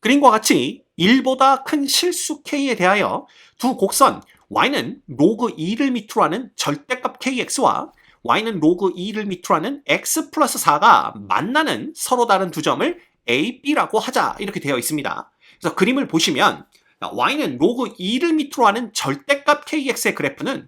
그림과 같이 1보다 큰 실수 k에 대하여 두 곡선 y는 로그 2를 밑으로 하는 절대값 kx와 y는 로그 2를 밑으로 하는 x 플러스 4가 만나는 서로 다른 두 점을 a, b라고 하자 이렇게 되어 있습니다. 그래서 그림을 보시면 y는 로그 2를 밑으로 하는 절대값 kx의 그래프는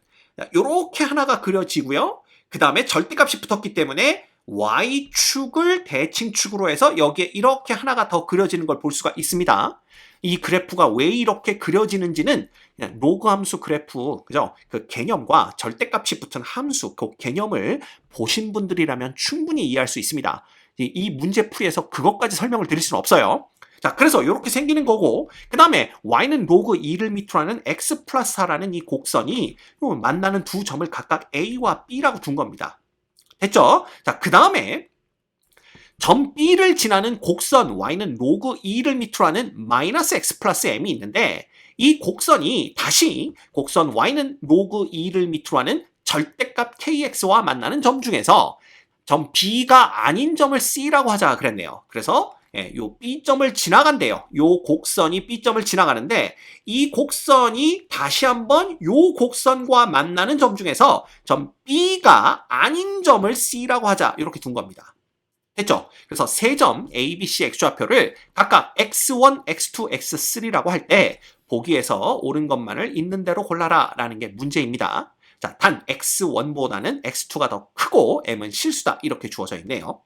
이렇게 하나가 그려지고요. 그 다음에 절대값이 붙었기 때문에 y축을 대칭축으로 해서 여기에 이렇게 하나가 더 그려지는 걸 볼 수가 있습니다. 이 그래프가 왜 이렇게 그려지는지는 그냥 로그 함수 그래프, 그죠? 그 개념과 절대값이 붙은 함수, 그 개념을 보신 분들이라면 충분히 이해할 수 있습니다. 이 문제풀이에서 그것까지 설명을 드릴 수는 없어요. 자, 그래서 이렇게 생기는 거고, 그 다음에 y는 로그 2를 밑으로 하는 x 플러스 4라는 이 곡선이 만나는 두 점을 각각 a와 b라고 둔 겁니다. 됐죠? 자, 그 다음에 점 B를 지나는 곡선 y는 로그 2를 밑으로 하는 마이너스 x 플러스 m이 있는데 이 곡선이 다시 곡선 y는 로그 2를 밑으로 하는 절대값 kx와 만나는 점 중에서 점 B가 아닌 점을 C라고 하자 그랬네요. 그래서 요 B점을 지나간대요. 요 곡선이 B점을 지나가는데 이 곡선이 다시 한번 요 곡선과 만나는 점 중에서 점 B가 아닌 점을 C라고 하자 이렇게 둔 겁니다. 됐죠? 그래서 세 점 A, B, C X좌표를 각각 X1, X2, X3라고 할 때 보기에서 옳은 것만을 있는 대로 골라라 라는 게 문제입니다. 자, 단 X1보다는 X2가 더 크고 M은 실수다 이렇게 주어져 있네요.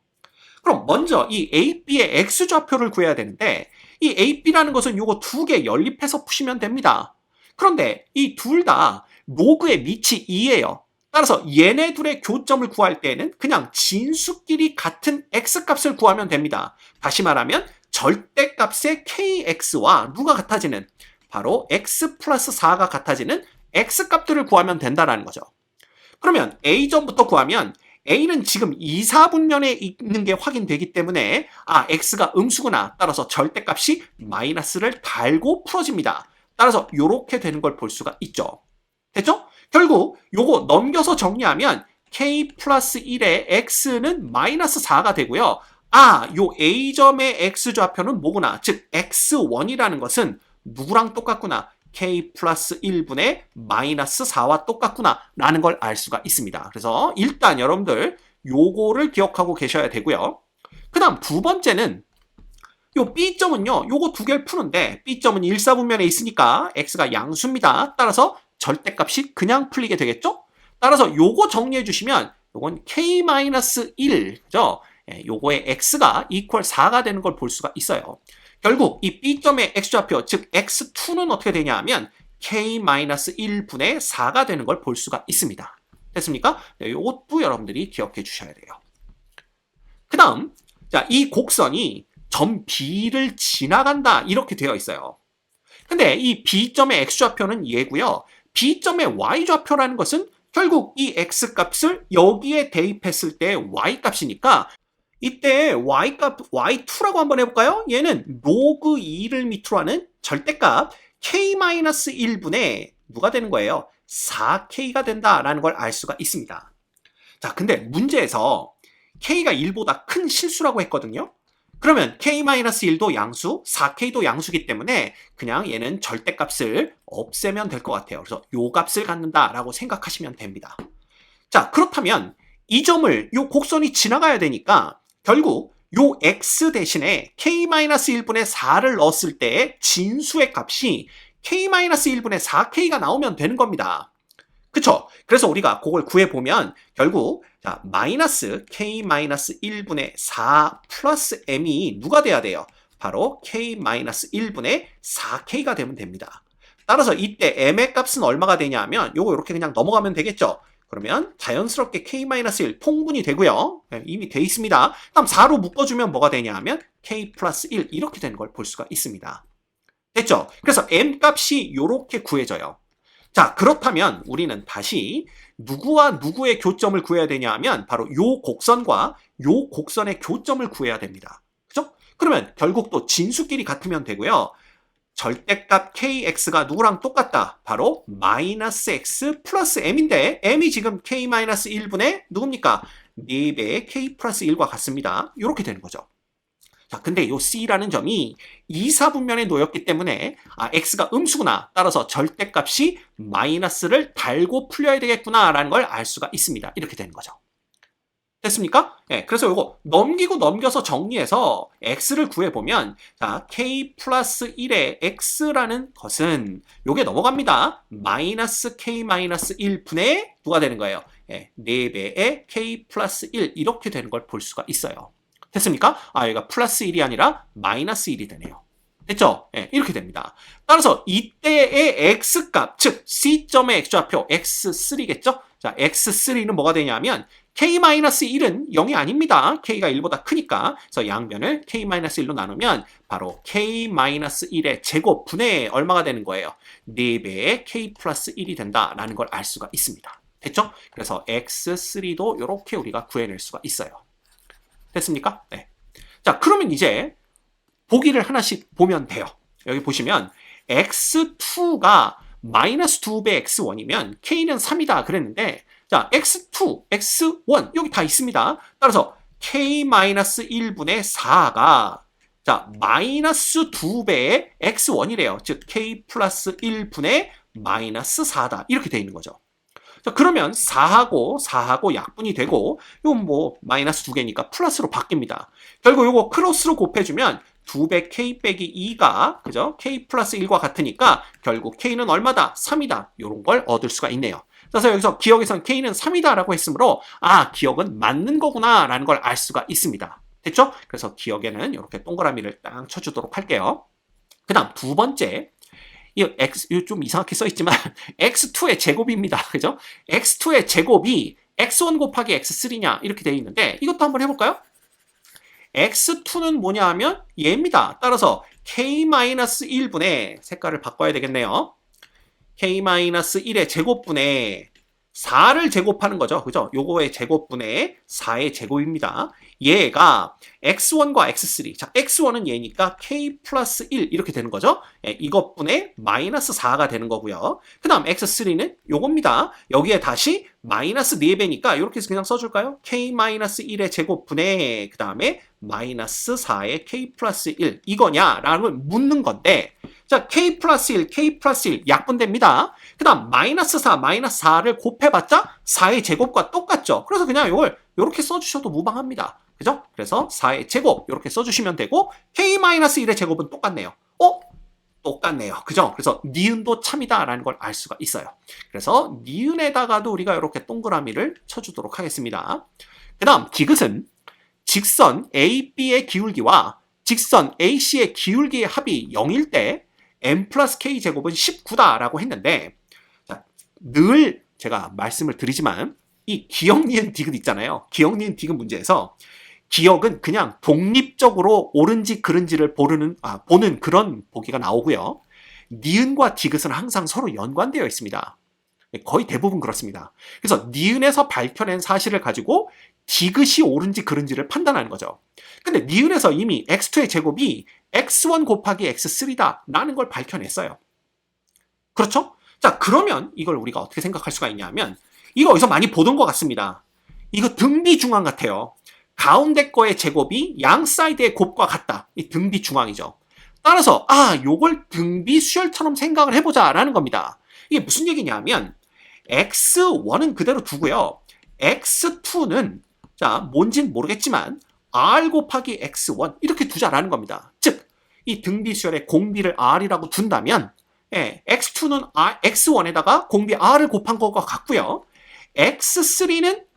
그럼 먼저 이 A, B의 X좌표를 구해야 되는데 이 A, B라는 것은 요거 두 개 연립해서 푸시면 됩니다. 그런데 이 둘 다 로그의 밑이 2예요. 따라서 얘네 둘의 교점을 구할 때는 그냥 진수끼리 같은 x값을 구하면 됩니다. 다시 말하면 절대값의 kx와 누가 같아지는 바로 x 플러스 4가 같아지는 x값들을 구하면 된다는 거죠. 그러면 a점부터 구하면 a는 지금 2, 4분면에 있는 게 확인되기 때문에 x가 음수구나. 따라서 절대값이 마이너스를 달고 풀어집니다. 따라서 이렇게 되는 걸 볼 수가 있죠. 됐죠? 결국 요거 넘겨서 정리하면 k 플러스 1의 x는 마이너스 4가 되고요. 요 a점의 x좌표는 뭐구나. 즉 x1이라는 것은 누구랑 똑같구나. k 플러스 1분의 마이너스 4와 똑같구나 라는 걸 알 수가 있습니다. 그래서 일단 여러분들 요거를 기억하고 계셔야 되고요. 그 다음 두 번째는 요 B점은요. 요거 두 개를 푸는데 B점은 1, 4분면에 있으니까 x가 양수입니다. 따라서 절대값이 그냥 풀리게 되겠죠? 따라서 요거 정리해 주시면 요건 k-1, 그죠? 요거의 x가 equal 4가 되는 걸 볼 수가 있어요. 결국 이 B점의 x좌표, 즉 x2는 어떻게 되냐 하면 k-1분의 4가 되는 걸 볼 수가 있습니다. 됐습니까? 요것도 여러분들이 기억해 주셔야 돼요. 그 다음, 자, 이 곡선이 점 B를 지나간다 이렇게 되어 있어요. 근데 이 B점의 x좌표는 얘고요. B점의 y좌표라는 것은 결국 이 x값을 여기에 대입했을 때 y값이니까 이때 y값 y2라고 한번 해볼까요? 얘는 로그 2를 밑으로 하는 절대값 k-1분의 누가 되는 거예요? 4k가 된다라는 걸 알 수가 있습니다. 자, 근데 문제에서 k가 1보다 큰 실수라고 했거든요. 그러면 k-1도 양수, 4k도 양수기 때문에 그냥 얘는 절대값을 없애면 될 것 같아요. 그래서 요 값을 갖는다라고 생각하시면 됩니다. 자, 그렇다면 이 점을 요 곡선이 지나가야 되니까 결국 요 x 대신에 k-1분의 4를 넣었을 때 진수의 값이 k-1분의 4k가 나오면 되는 겁니다. 그쵸? 그래서 우리가 그걸 구해보면 결국 자, 마이너스 k-1분의 4 플러스 m이 누가 돼야 돼요? 바로 k-1분의 4k가 되면 됩니다. 따라서 이때 m의 값은 얼마가 되냐 하면 요거 이렇게 그냥 넘어가면 되겠죠? 그러면 자연스럽게 k-1 통분이 되고요. 이미 돼 있습니다. 다음 4로 묶어주면 뭐가 되냐 하면 k 플러스 1 이렇게 되는 걸 볼 수가 있습니다. 됐죠? 그래서 m 값이 이렇게 구해져요. 자, 그렇다면 우리는 다시 누구와 누구의 교점을 구해야 되냐 하면 바로 요 곡선과 요 곡선의 교점을 구해야 됩니다. 그죠? 그러면 결국 또 진수끼리 같으면 되고요. 절대값 kx가 누구랑 똑같다? 바로 마이너스 x 플러스 m인데 m이 지금 k-1분의 누굽니까? 4배의 k 플러스 1과 같습니다. 이렇게 되는 거죠. 자, 근데 이 C라는 점이 이사분면에 놓였기 때문에 X가 음수구나. 따라서 절대값이 마이너스를 달고 풀려야 되겠구나 라는 걸 알 수가 있습니다. 이렇게 되는 거죠. 됐습니까? 네, 그래서 이거 넘기고 넘겨서 정리해서 x를 구해보면 자, k 플러스 1의 x라는 것은 요게 넘어갑니다. 마이너스 k 마이너스 1분의 누가 되는 거예요? 네, 4배의 k 플러스 1 이렇게 되는 걸 볼 수가 있어요. 됐습니까? 여기가 플러스 1이 아니라 마이너스 1이 되네요. 됐죠? 네, 이렇게 됩니다. 따라서 이때의 x값, 즉 C점의 x좌표 x3겠죠? 자, x3는 뭐가 되냐면 k-1은 0이 아닙니다. k가 1보다 크니까. 그래서 양변을 k-1로 나누면 바로 k-1의 제곱 분의 얼마가 되는 거예요? 4배의 k 플러스 1이 된다라는 걸 알 수가 있습니다. 됐죠? 그래서 x3도 이렇게 우리가 구해낼 수가 있어요. 됐습니까? 네. 자, 그러면 이제 보기를 하나씩 보면 돼요. 여기 보시면 x2가 마이너스 2배 x1이면 k는 3이다 그랬는데 자, x2, x1 여기 다 있습니다. 따라서 k-1분의 4가 자, 마이너스 2배의 x1이래요. 즉 k 플러스 1분의 마이너스 4다. 이렇게 돼 있는 거죠. 자, 그러면 4하고 약분이 되고 이건 뭐 마이너스 2개니까 플러스로 바뀝니다. 결국 이거 크로스로 곱해주면 2배 k 빼기 2가 그죠? k 플러스 1과 같으니까 결국 k는 얼마다? 3이다. 이런 걸 얻을 수가 있네요. 그래서 여기서 기억에선 k는 3이다 라고 했으므로 기억은 맞는 거구나 라는 걸 알 수가 있습니다. 됐죠? 그래서 기억에는 이렇게 동그라미를 딱 쳐주도록 할게요. 그 다음 두 번째 이 좀 이상하게 써있지만 x2의 제곱입니다. 그죠? x2의 제곱이 x1 곱하기 x3냐 이렇게 되어 있는데 이것도 한번 해볼까요? x2는 뭐냐 하면 얘입니다. 따라서 k-1분의 색깔을 바꿔야 되겠네요. k-1의 제곱분의 4를 제곱하는 거죠. 그죠? 요거의 제곱분의 4의 제곱입니다. 얘가 x1과 x3. 자, x1은 얘니까 k 플러스 1 이렇게 되는 거죠. 이것분의 마이너스 4가 되는 거고요. 그 다음 x3는 요겁니다. 여기에 다시 마이너스 4배니까 이렇게 해서 그냥 써줄까요? k-1의 제곱분의 그 다음에 마이너스 4의 k 플러스 1 이거냐? 라는 걸 묻는 건데 자, k 플러스 1, k 플러스 1 약분됩니다. 그 다음 마이너스 4, 마이너스 4를 곱해봤자 4의 제곱과 똑같죠. 그래서 그냥 이걸 이렇게 써주셔도 무방합니다. 그죠? 그래서 4의 제곱 이렇게 써주시면 되고 k-1의 제곱은 똑같네요. 똑같네요. 그죠? 그래서 니은도 참이다 라는 걸 알 수가 있어요. 그래서 니은에다가도 우리가 이렇게 동그라미를 쳐주도록 하겠습니다. 그 다음 디귿은 직선 AB의 기울기와 직선 AC의 기울기의 합이 0일 때 m 플러스 k 제곱은 19다라고 했는데 자, 늘 제가 말씀을 드리지만 이 기억, 니은, 디귿 있잖아요. 기억, 니은, 디귿 문제에서 기억은 그냥 독립적으로 옳은지 그른지를 보는 그런 보기가 나오고요. 니은과 디귿은 항상 서로 연관되어 있습니다. 거의 대부분 그렇습니다. 그래서 니은에서 밝혀낸 사실을 가지고 디귿이 옳은지 그른지를 판단하는 거죠. 근데 니은에서 이미 x2의 제곱이 x1 곱하기 x3다 라는 걸 밝혀냈어요. 그렇죠? 자, 그러면 이걸 우리가 어떻게 생각할 수가 있냐면 이거 어디서 많이 보던 것 같습니다. 이거 등비중앙 같아요. 가운데 거의 제곱이 양 사이드의 곱과 같다. 이 등비중앙이죠. 따라서 요걸 등비수열처럼 생각을 해보자 라는 겁니다. 이게 무슨 얘기냐면 x1은 그대로 두고요. x2는 자, 뭔진 모르겠지만 r 곱하기 x1 이렇게 두자라는 겁니다. 즉, 이 등비수열의 공비를 r이라고 둔다면 x2는 x1에다가 공비 r을 곱한 것과 같고요. x3는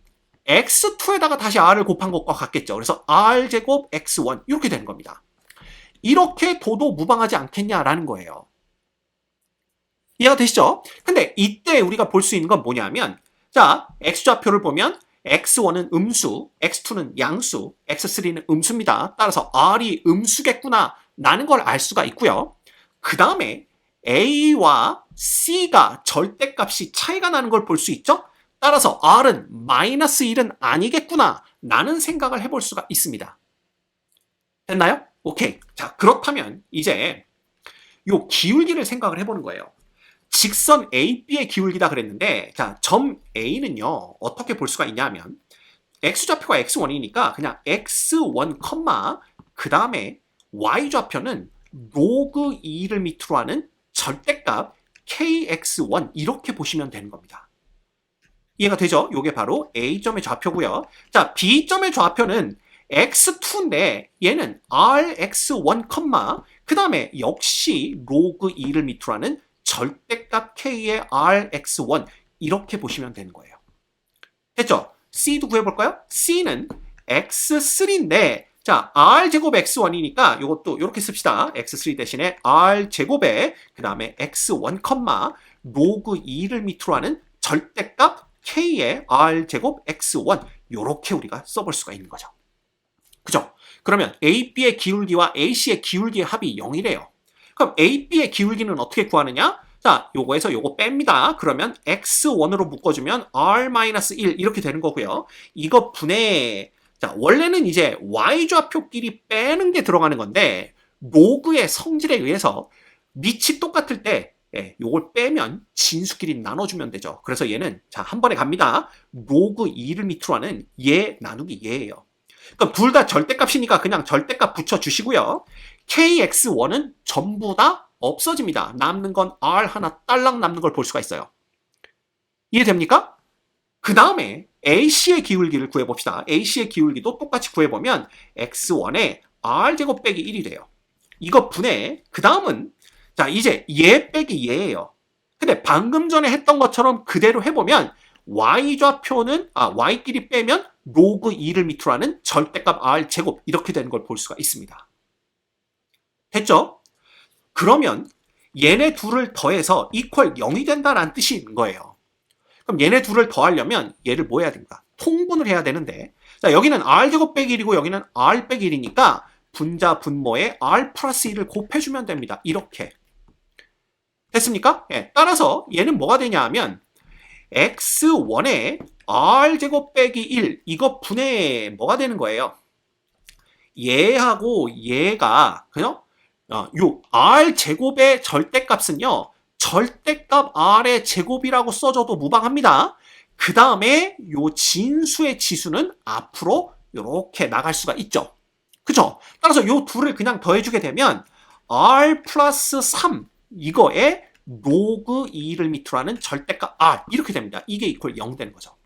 x2에다가 다시 r을 곱한 것과 같겠죠. 그래서 r제곱 x1 이렇게 되는 겁니다. 이렇게 둬도 무방하지 않겠냐라는 거예요. 이해가 되시죠? 근데 이때 우리가 볼 수 있는 건 뭐냐면 자, x좌표를 보면 x1은 음수, x2는 양수, x3는 음수입니다. 따라서 r이 음수겠구나 라는 걸 알 수가 있고요. 그 다음에 a와 c가 절대값이 차이가 나는 걸 볼 수 있죠? 따라서 r은 마이너스 1은 아니겠구나 라는 생각을 해볼 수가 있습니다. 됐나요? 오케이. 자, 그렇다면 이제 요 기울기를 생각을 해보는 거예요. 직선 AB의 기울기다 그랬는데 자, 점 A는요 어떻게 볼 수가 있냐면 x좌표가 x1이니까 그냥 x1, 그 다음에 y좌표는 로그 2를 밑으로 하는 절대값 kx1 이렇게 보시면 되는 겁니다. 이해가 되죠? 이게 바로 A점의 좌표고요. 자, B점의 좌표는 x2인데 얘는 rx1, 그 다음에 역시 로그 2를 밑으로 하는 절대값 k의 rx1 이렇게 보시면 되는 거예요. 됐죠? C도 구해볼까요? C는 x3인데 자, r제곱 x1이니까 이것도 이렇게 씁시다. x3 대신에 r제곱에 그 다음에 x1, 로그 2를 밑으로 하는 절대값 k의 r제곱 x1 이렇게 우리가 써볼 수가 있는 거죠. 그죠? 그러면 AB의 기울기와 AC의 기울기의 합이 0이래요. 그럼 AB의 기울기는 어떻게 구하느냐? 자, 요거에서 요거 뺍니다. 그러면 x1으로 묶어주면 r-1 이렇게 되는 거고요. 이거 분해, 자, 원래는 이제 y좌표끼리 빼는 게 들어가는 건데 로그의 성질에 의해서 밑이 똑같을 때 요걸 빼면 진수끼리 나눠주면 되죠. 그래서 얘는 자, 한 번에 갑니다. 로그 2를 밑으로 하는 얘 나누기 얘예요. 그럼 둘 다 절대값이니까 그냥 절대값 붙여주시고요. kx1은 전부 다 없어집니다. 남는 건 r 하나 딸랑 남는 걸 볼 수가 있어요. 이해됩니까? 그 다음에 AC의 기울기를 구해봅시다. AC의 기울기도 똑같이 구해보면 x1에 r제곱 빼기 1이 돼요. 이거 분해, 그 다음은 자 이제 얘 빼기 얘예요. 근데 방금 전에 했던 것처럼 그대로 해보면 y좌표는 y끼리 빼면 로그 2를 밑으로 하는 절대값 r제곱 이렇게 되는 걸 볼 수가 있습니다. 됐죠? 그러면 얘네 둘을 더해서 equal 0이 된다는 뜻인 거예요. 그럼 얘네 둘을 더하려면 얘를 뭐 해야 됩니까? 통분을 해야 되는데 자 여기는 r제곱 빼기 1이고 여기는 r 빼기 1이니까 분자 분모에 r 플러스 1을 곱해주면 됩니다. 이렇게 됐습니까? 따라서 얘는 뭐가 되냐 하면 x1에 r제곱 빼기 1 이거 분해 뭐가 되는 거예요? 얘하고 얘가 그죠? 요 r제곱의 절대값은요 절대값 r의 제곱이라고 써줘도 무방합니다. 그 다음에 요 진수의 지수는 앞으로 이렇게 나갈 수가 있죠. 그죠? 따라서 요 둘을 그냥 더해주게 되면 r 플러스 3 이거에 로그 2를 밑으로 하는 절대값 r 이렇게 됩니다. 이게 이퀄 0 되는 거죠.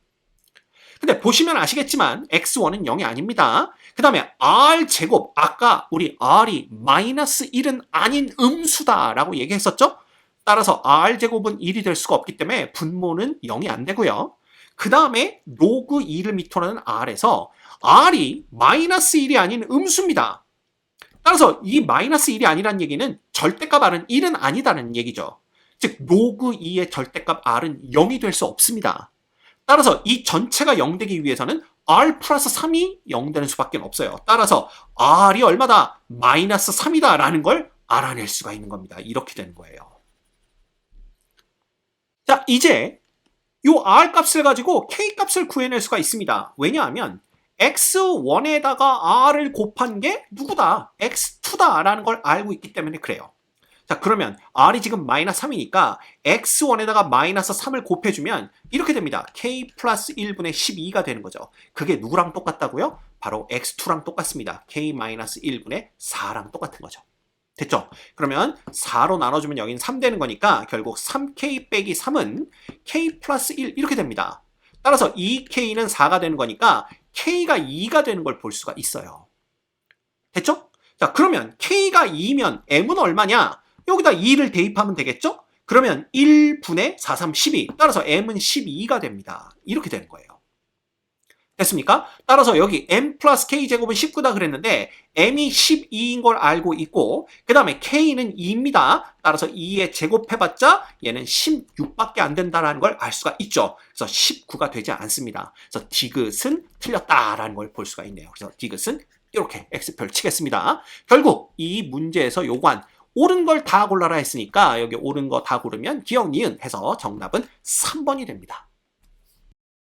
근데 보시면 아시겠지만 x1은 0이 아닙니다. 그 다음에 r제곱 아까 우리 r이 마이너스 1은 아닌 음수다라고 얘기했었죠? 따라서 r제곱은 1이 될 수가 없기 때문에 분모는 0이 안 되고요. 그 다음에 로그 2를 밑으로 하는 r에서 r이 마이너스 1이 아닌 음수입니다. 따라서 이 마이너스 1이 아니란 얘기는 절대값 r은 1은 아니다는 얘기죠. 즉 로그 2의 절대값 r은 0이 될 수 없습니다. 따라서 이 전체가 0 되기 위해서는 r 플러스 3이 0 되는 수밖에 없어요. 따라서 r이 얼마다? 마이너스 3이다 라는 걸 알아낼 수가 있는 겁니다. 이렇게 되는 거예요. 자, 이제 이 r 값을 가지고 k 값을 구해낼 수가 있습니다. 왜냐하면 x1에다가 r을 곱한 게 누구다? x2다 라는 걸 알고 있기 때문에 그래요. 자, 그러면 r이 지금 마이너스 3이니까 x1에다가 마이너스 3을 곱해주면 이렇게 됩니다. k 플러스 1분의 12가 되는 거죠. 그게 누구랑 똑같다고요? 바로 x2랑 똑같습니다. k 마이너스 1분의 4랑 똑같은 거죠. 됐죠? 그러면 4로 나눠주면 여기는 3 되는 거니까 결국 3k 빼기 3은 k 플러스 1 이렇게 됩니다. 따라서 2k는 4가 되는 거니까 k가 2가 되는 걸 볼 수가 있어요. 됐죠? 자, 그러면 k가 2면 m은 얼마냐? 여기다 2를 대입하면 되겠죠? 그러면 1분의 4, 3, 12. 따라서 m은 12가 됩니다. 이렇게 되는 거예요. 됐습니까? 따라서 여기 m 플러스 k제곱은 19다 그랬는데 m이 12인 걸 알고 있고 그 다음에 k는 2입니다. 따라서 2에 제곱해봤자 얘는 16밖에 안 된다는 걸 알 수가 있죠. 그래서 19가 되지 않습니다. 그래서 디귿은 틀렸다라는 걸 볼 수가 있네요. 그래서 디귿은 이렇게 x표를 치겠습니다. 결국 이 문제에서 요구한 옳은 걸 다 골라라 했으니까 여기 옳은 거 다 고르면 기억, 니은 해서 정답은 3번이 됩니다.